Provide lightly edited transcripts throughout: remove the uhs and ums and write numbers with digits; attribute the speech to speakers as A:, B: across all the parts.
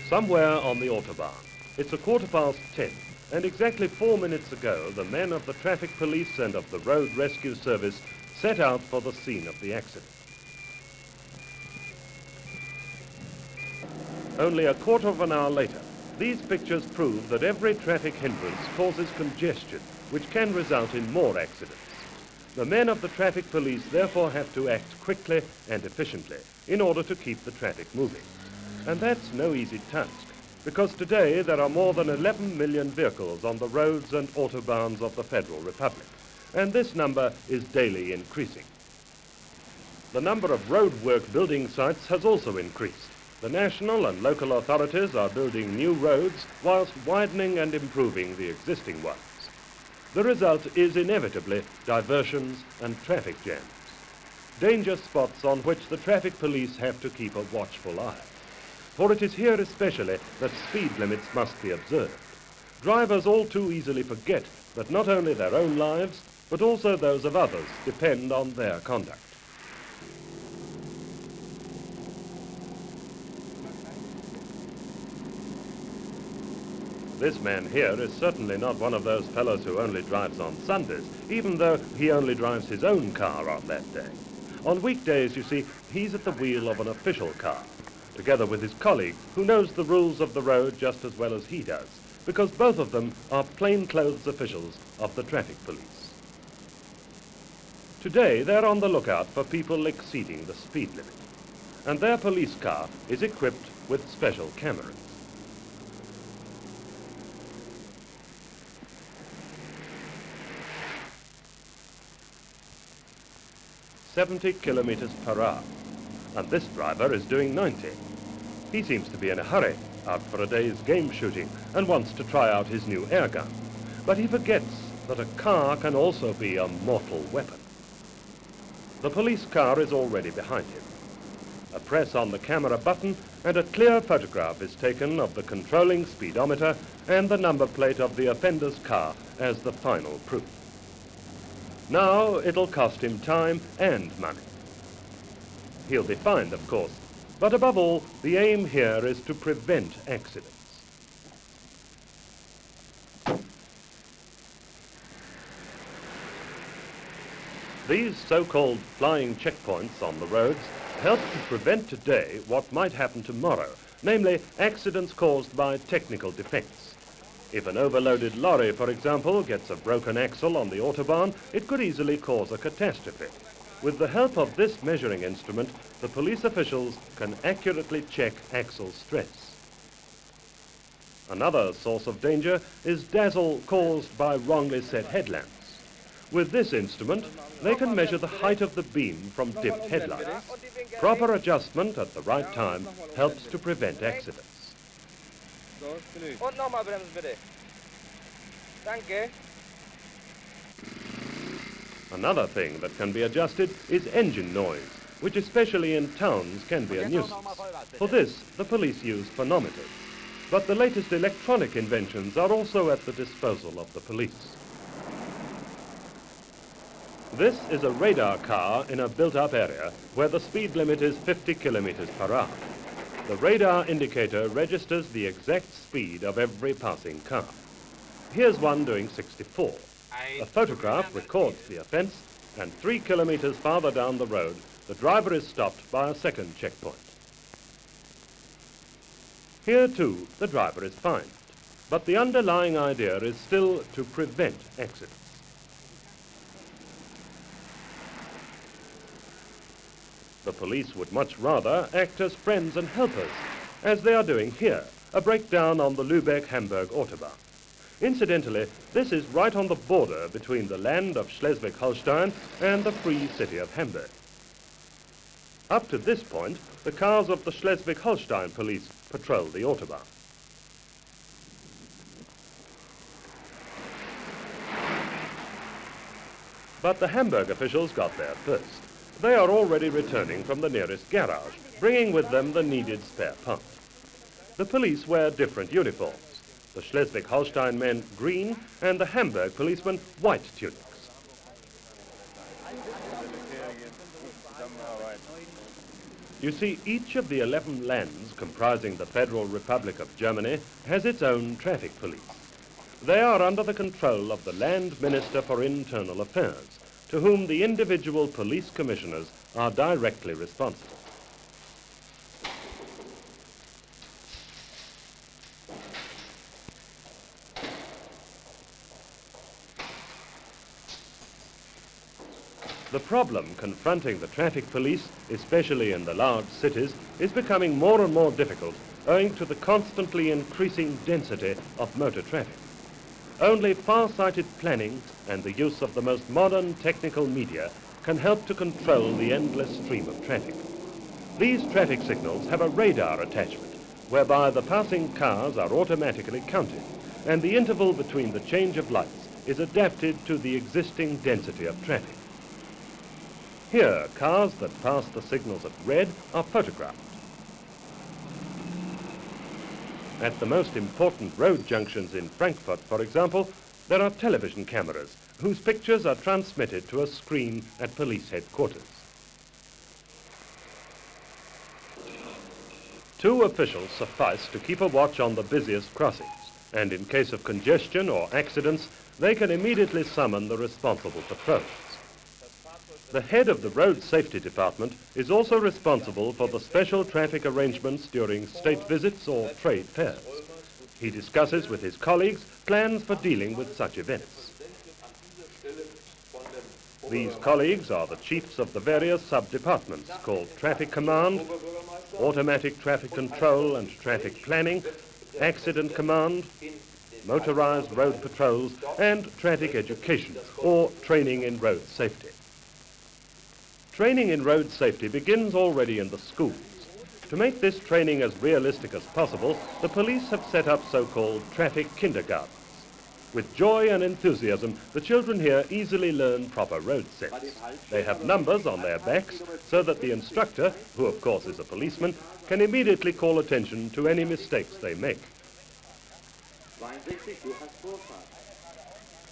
A: somewhere on the Autobahn. It's 10:15, and exactly 4 minutes ago, the men of the traffic police and of the road rescue service set out for the scene of the accident. Only a quarter of an hour later, these pictures prove that every traffic hindrance causes congestion, which can result in more accidents. The men of the traffic police therefore have to act quickly and efficiently in order to keep the traffic moving. And that's no easy task, because today there are more than 11 million vehicles on the roads and autobahns of the Federal Republic, and this number is daily increasing. The number of roadwork building sites has also increased. The national and local authorities are building new roads whilst widening and improving the existing ones. The result is inevitably diversions and traffic jams, danger spots on which the traffic police have to keep a watchful eye. For it is here especially that speed limits must be observed. Drivers all too easily forget that not only their own lives, but also those of others depend on their conduct. This man here is certainly not one of those fellows who only drives on Sundays, even though he only drives his own car on that day. On weekdays, you see, he's at the wheel of an official car, together with his colleague, who knows the rules of the road just as well as he does, because both of them are plainclothes officials of the traffic police. Today, they're on the lookout for people exceeding the speed limit, and their police car is equipped with special cameras. "70 kilometers per hour, and this driver is doing 90. He seems to be in a hurry, out for a day's game shooting, and wants to try out his new air gun. But he forgets that a car can also be a mortal weapon. The police car is already behind him. A press on the camera button and a clear photograph is taken of the controlling speedometer and the number plate of the offender's car as the final proof. Now it'll cost him time and money. He'll be fined, of course, but above all, the aim here is to prevent accidents. These so-called flying checkpoints on the roads help to prevent today what might happen tomorrow, namely accidents caused by technical defects. If an overloaded lorry, for example, gets a broken axle on the Autobahn, it could easily cause a catastrophe. With the help of this measuring instrument, the police officials can accurately check axle stress. Another source of danger is dazzle caused by wrongly set headlamps. With this instrument, they can measure the height of the beam from dipped headlights. Proper adjustment at the right time helps to prevent accidents.
B: Und nochmal bremsen bitte. Danke.
A: Another thing that can be adjusted is engine noise, which especially in towns can be a nuisance. For this, the police use phonometers. But the latest electronic inventions are also at the disposal of the police. This is a radar car in a built-up area where the speed limit is 50 kilometers per hour. The radar indicator registers the exact speed of every passing car. Here's one doing 64. A photograph records the offense, and 3 kilometers farther down the road, the driver is stopped by a second checkpoint. Here, too, the driver is fined, but the underlying idea is still to prevent accidents. The police would much rather act as friends and helpers, as they are doing here, a breakdown on the Lübeck-Hamburg Autobahn. Incidentally, this is right on the border between the land of Schleswig-Holstein and the free city of Hamburg. Up to this point, the cars of the Schleswig-Holstein police patrol the Autobahn. But the Hamburg officials got there first. They are already returning from the nearest garage, bringing with them the needed spare part. The police wear different uniforms. The Schleswig-Holstein men green and the Hamburg policemen white tunics. You see, each of the 11 lands comprising the Federal Republic of Germany has its own traffic police. They are under the control of the Land Minister for Internal Affairs, to whom the individual police commissioners are directly responsible. The problem confronting the traffic police, especially in the large cities, is becoming more and more difficult owing to the constantly increasing density of motor traffic. Only far-sighted planning and the use of the most modern technical media can help to control the endless stream of traffic. These traffic signals have a radar attachment whereby the passing cars are automatically counted and the interval between the change of lights is adapted to the existing density of traffic. Here, cars that pass the signals at red are photographed. At the most important road junctions in Frankfurt, for example, there are television cameras whose pictures are transmitted to a screen at police headquarters. 2 officials suffice to keep a watch on the busiest crossings, and in case of congestion or accidents, they can immediately summon the responsible patrols. The head of the Road Safety Department is also responsible for the special traffic arrangements during state visits or trade fairs. He discusses with his colleagues plans for dealing with such events. These colleagues are the chiefs of the various sub-departments called Traffic Command, Automatic Traffic Control and Traffic Planning, Accident Command, Motorized Road Patrols, and Traffic Education, or Training in Road Safety. Training in road safety begins already in the schools. To make this training as realistic as possible, the police have set up so-called traffic kindergartens. With joy and enthusiasm, the children here easily learn proper road sense. They have numbers on their backs so that the instructor, who of course is a policeman, can immediately call attention to any mistakes they make.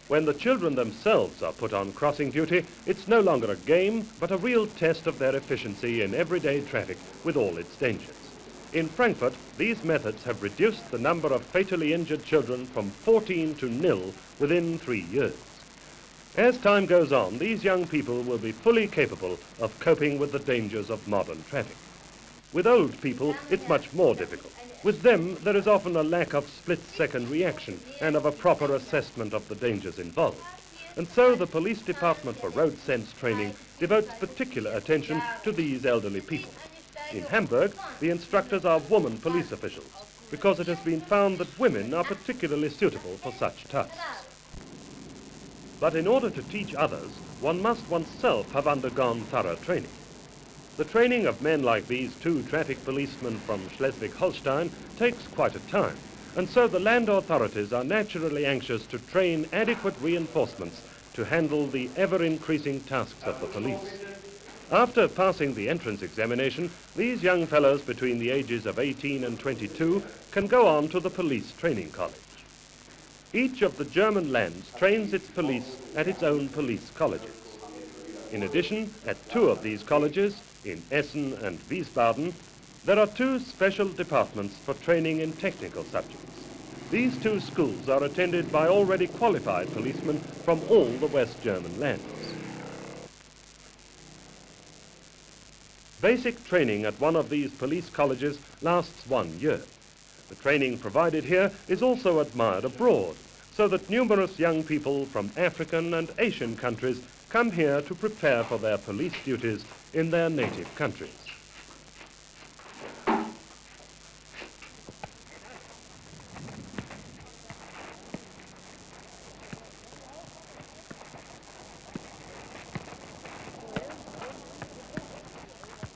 A: When the children themselves are put on crossing duty, it's no longer a game, but a real test of their efficiency in everyday traffic with all its dangers. In Frankfurt, these methods have reduced the number of fatally injured children from 14 to 0 within 3 years. As time goes on, these young people will be fully capable of coping with the dangers of modern traffic. With old people, it's much more difficult. With them, there is often a lack of split-second reaction and of a proper assessment of the dangers involved. And so the Police Department for Road Sense Training devotes particular attention to these elderly people. In Hamburg, the instructors are woman police officials, because it has been found that women are particularly suitable for such tasks. But in order to teach others, one must oneself have undergone thorough training. The training of men like these 2 traffic policemen from Schleswig-Holstein takes quite a time, and so the land authorities are naturally anxious to train adequate reinforcements to handle the ever-increasing tasks of the police. After passing the entrance examination, these young fellows between the ages of 18 and 22 can go on to the police training college. Each of the German lands trains its police at its own police colleges. In addition, at 2 of these colleges, in Essen and Wiesbaden, there are 2 special departments for training in technical subjects. These 2 schools are attended by already qualified policemen from all the West German lands. Basic training at one of these police colleges lasts 1 year. The training provided here is also admired abroad, so that numerous young people from African and Asian countries come here to prepare for their police duties in their native countries.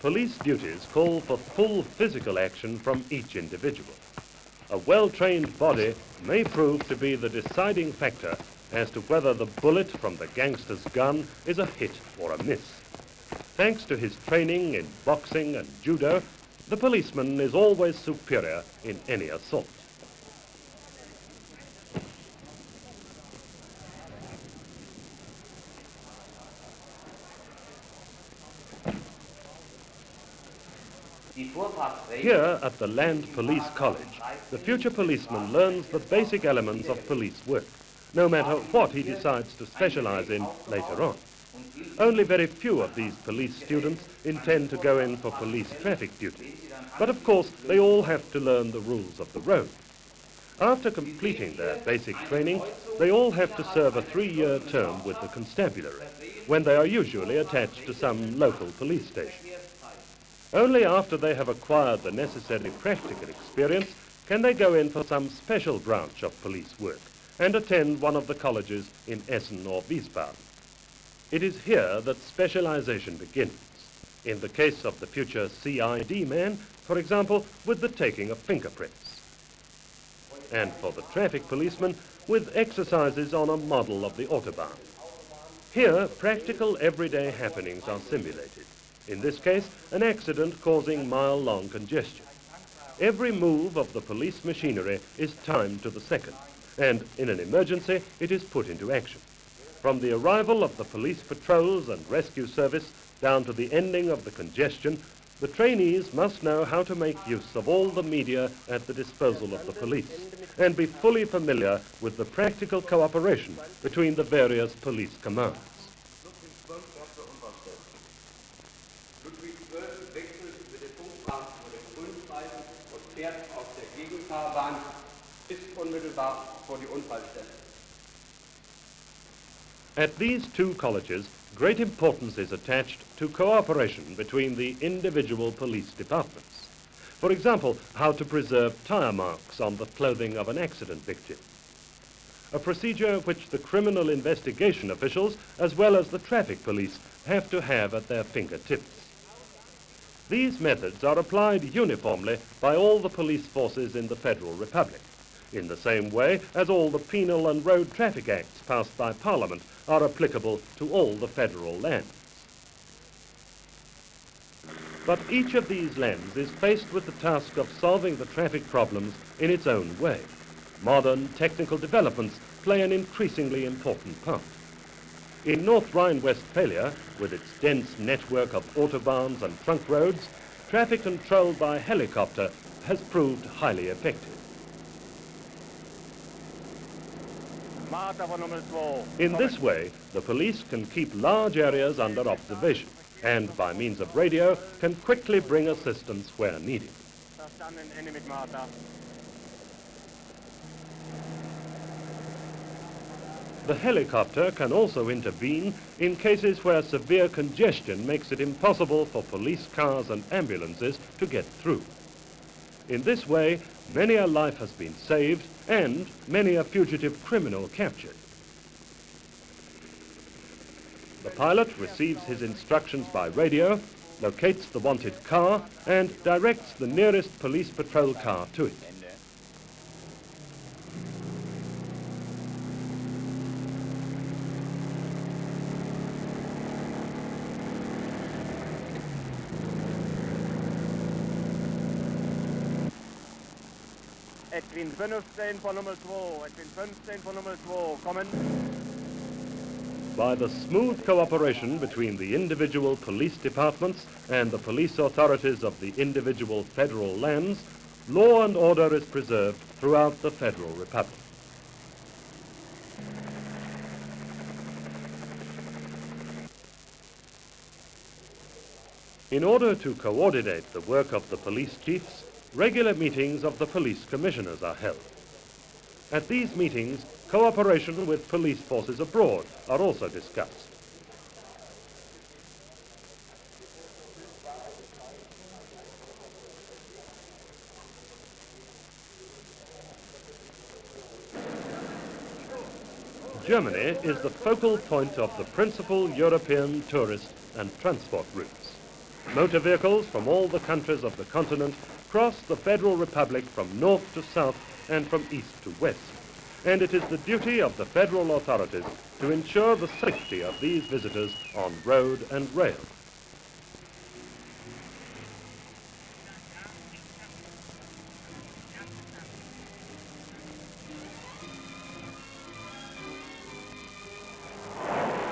A: Police duties call for full physical action from each individual. A well-trained body may prove to be the deciding factor as to whether the bullet from the gangster's gun is a hit or a miss. Thanks to his training in boxing and judo, the policeman is always superior in any assault. Here at the Land Police College, the future policeman learns the basic elements of police work, no matter what he decides to specialize in later on. Only very few of these police students intend to go in for police traffic duty, but of course they all have to learn the rules of the road. After completing their basic training, they all have to serve a 3-year term with the constabulary, when they are usually attached to some local police station. Only after they have acquired the necessary practical experience can they go in for some special branch of police work and attend one of the colleges in Essen or Wiesbaden. It is here that specialization begins. In the case of the future CID man, for example, with the taking of fingerprints. And for the traffic policeman, with exercises on a model of the Autobahn. Here, practical everyday happenings are simulated. In this case, an accident causing mile-long congestion. Every move of the police machinery is timed to the second, and in an emergency, it is put into action. From the arrival of the police patrols and rescue service down to the ending of the congestion, the trainees must know how to make use of all the media at the disposal of the police and be fully familiar with the practical cooperation between the various police commands. At these two colleges, great importance is attached to cooperation between the individual police departments. For example, how to preserve tire marks on the clothing of an accident victim. A procedure which the criminal investigation officials, as well as the traffic police, have to have at their fingertips. These methods are applied uniformly by all the police forces in the Federal Republic, in the same way as all the penal and road traffic acts passed by Parliament are applicable to all the federal lands. But each of these lands is faced with the task of solving the traffic problems in its own way. Modern technical developments play an increasingly important part. In North Rhine-Westphalia, with its dense network of autobahns and trunk roads, traffic control by helicopter has proved highly effective. In this way, the police can keep large areas under observation and, by means of radio, can quickly bring assistance where needed. The helicopter can also intervene in cases where severe congestion makes it impossible for police cars and ambulances to get through. In this way, many a life has been saved and many a fugitive criminal captured. The pilot receives his instructions by radio, locates the wanted car, and directs the nearest police patrol car to it.
B: Edwin 15 von Nummer 2, Edwin 15 von Nummer 2, kommen.
A: By the smooth cooperation between the individual police departments and the police authorities of the individual federal lands, law and order is preserved throughout the Federal Republic. In order to coordinate the work of the police chiefs, regular meetings of the police commissioners are held. At these meetings, cooperation with police forces abroad are also discussed. Germany is the focal point of the principal European tourist and transport routes. Motor vehicles from all the countries of the continent cross the Federal Republic from north to south and from east to west, and it is the duty of the federal authorities to ensure the safety of these visitors on road and rail.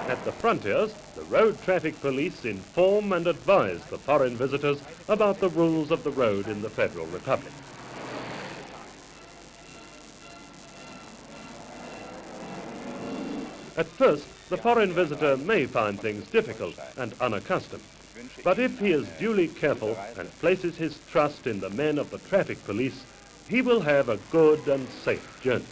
A: At the frontiers, the road traffic police inform and advise the foreign visitors about the rules of the road in the Federal Republic. At first, the foreign visitor may find things difficult and unaccustomed, but if he is duly careful and places his trust in the men of the traffic police, he will have a good and safe journey.